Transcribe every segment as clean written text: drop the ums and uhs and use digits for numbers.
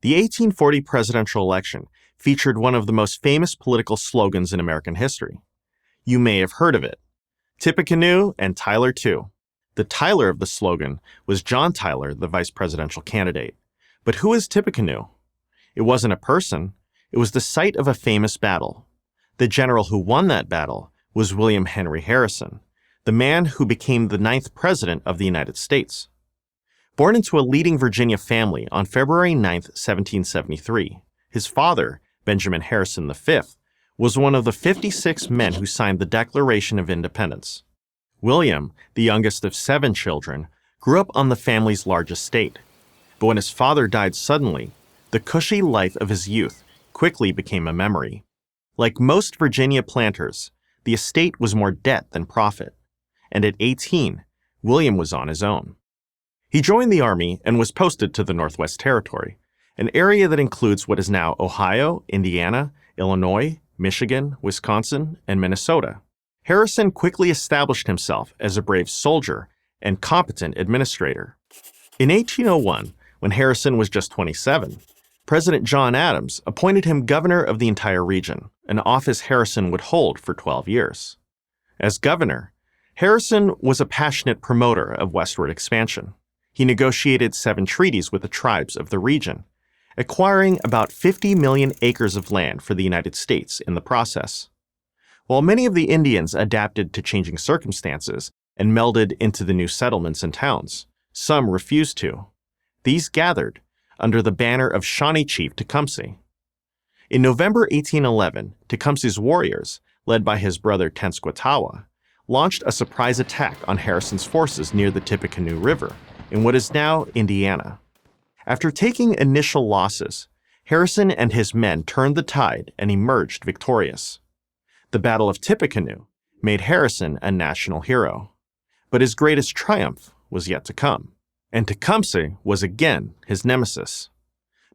The 1840 presidential election featured one of the most famous political slogans in American history. You may have heard of it. Tippecanoe and Tyler too. The Tyler of the slogan was John Tyler, the vice presidential candidate. But who is Tippecanoe? It wasn't a person. It was the site of a famous battle. The general who won that battle was William Henry Harrison, the man who became the 9th president of the United States. Born into a leading Virginia family on February 9, 1773, his father, Benjamin Harrison V, was one of the 56 men who signed the Declaration of Independence. William, the youngest of 7 children, grew up on the family's large estate. But when his father died suddenly, the cushy life of his youth quickly became a memory. Like most Virginia planters, the estate was more debt than profit, and at 18, William was on his own. He joined the Army and was posted to the Northwest Territory, an area that includes what is now Ohio, Indiana, Illinois, Michigan, Wisconsin, and Minnesota. Harrison quickly established himself as a brave soldier and competent administrator. In 1801, when Harrison was just 27, President John Adams appointed him governor of the entire region, an office Harrison would hold for 12 years. As governor, Harrison was a passionate promoter of westward expansion. He negotiated 7 treaties with the tribes of the region, acquiring about 50 million acres of land for the United States in the process. While many of the Indians adapted to changing circumstances and melded into the new settlements and towns, some refused to. These gathered under the banner of Shawnee Chief Tecumseh. In November 1811, Tecumseh's warriors, led by his brother Tenskwatawa, launched a surprise attack on Harrison's forces near the Tippecanoe River, in what is now Indiana. After taking initial losses, Harrison and his men turned the tide and emerged victorious. The Battle of Tippecanoe made Harrison a national hero. But his greatest triumph was yet to come, and Tecumseh was again his nemesis.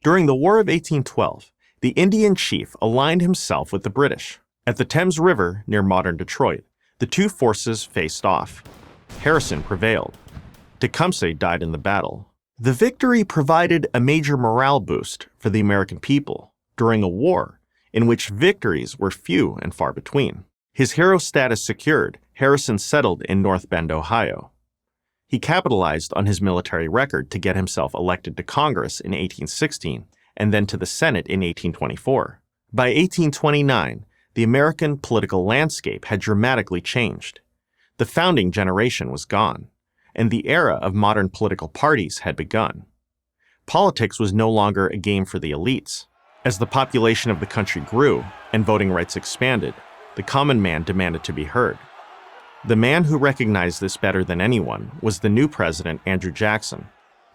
During the War of 1812, the Indian chief aligned himself with the British. At the Thames River near modern Detroit, the two forces faced off. Harrison prevailed. Tecumseh died in the battle. The victory provided a major morale boost for the American people during a war in which victories were few and far between. His hero status secured, Harrison settled in North Bend, Ohio. He capitalized on his military record to get himself elected to Congress in 1816 and then to the Senate in 1824. By 1829, the American political landscape had dramatically changed. The founding generation was gone, and the era of modern political parties had begun. Politics was no longer a game for the elites. As the population of the country grew and voting rights expanded, the common man demanded to be heard. The man who recognized this better than anyone was the new president, Andrew Jackson.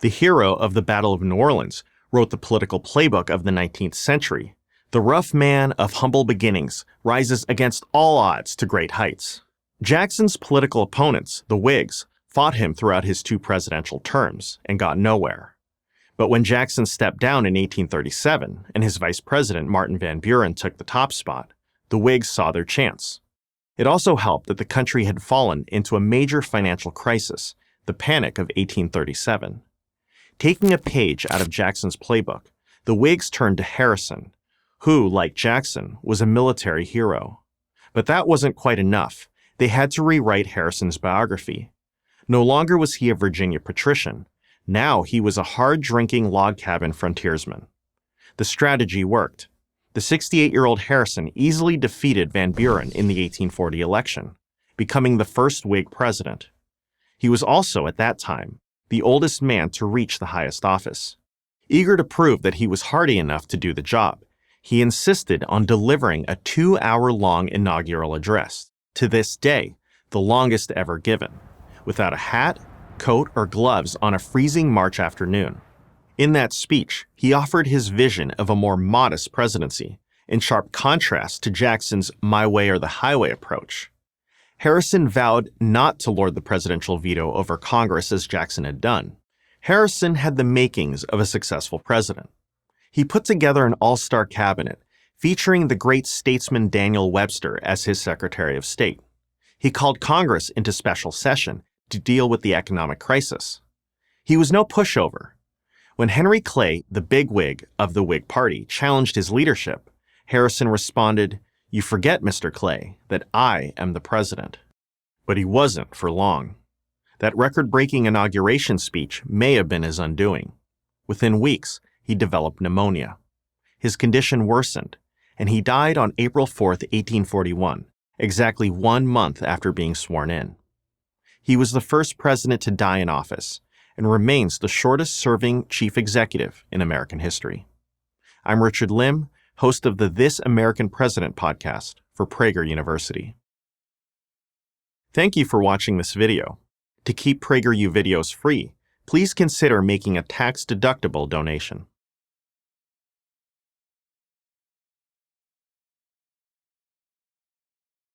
The hero of the Battle of New Orleans wrote the political playbook of the 19th century. The rough man of humble beginnings rises against all odds to great heights. Jackson's political opponents, the Whigs, fought him throughout his 2 presidential terms and got nowhere. But when Jackson stepped down in 1837 and his vice president, Martin Van Buren, took the top spot, the Whigs saw their chance. It also helped that the country had fallen into a major financial crisis, the Panic of 1837. Taking a page out of Jackson's playbook, the Whigs turned to Harrison, who, like Jackson, was a military hero. But that wasn't quite enough. They had to rewrite Harrison's biography. No longer was he a Virginia patrician. Now he was a hard-drinking log cabin frontiersman. The strategy worked. The 68-year-old Harrison easily defeated Van Buren in the 1840 election, becoming the first Whig president. He was also, at that time, the oldest man to reach the highest office. Eager to prove that he was hardy enough to do the job, he insisted on delivering a 2-hour-long inaugural address, to this day, the longest ever given, without a hat, coat, or gloves on a freezing March afternoon. In that speech, he offered his vision of a more modest presidency, in sharp contrast to Jackson's my way or the highway approach. Harrison vowed not to lord the presidential veto over Congress as Jackson had done. Harrison had the makings of a successful president. He put together an all-star cabinet, featuring the great statesman Daniel Webster as his Secretary of State. He called Congress into special session to deal with the economic crisis. He was no pushover. When Henry Clay, the bigwig of the Whig Party, challenged his leadership, Harrison responded, "You forget, Mr. Clay, that I am the president." But he wasn't for long. That record-breaking inauguration speech may have been his undoing. Within weeks, he developed pneumonia. His condition worsened, and he died on April 4, 1841, exactly 1 month after being sworn in. He was the first president to die in office and remains the shortest-serving chief executive in American history. I'm Richard Lim, host of the This American President podcast for Prager University. Thank you for watching this video. To keep PragerU videos free, please consider making a tax-deductible donation.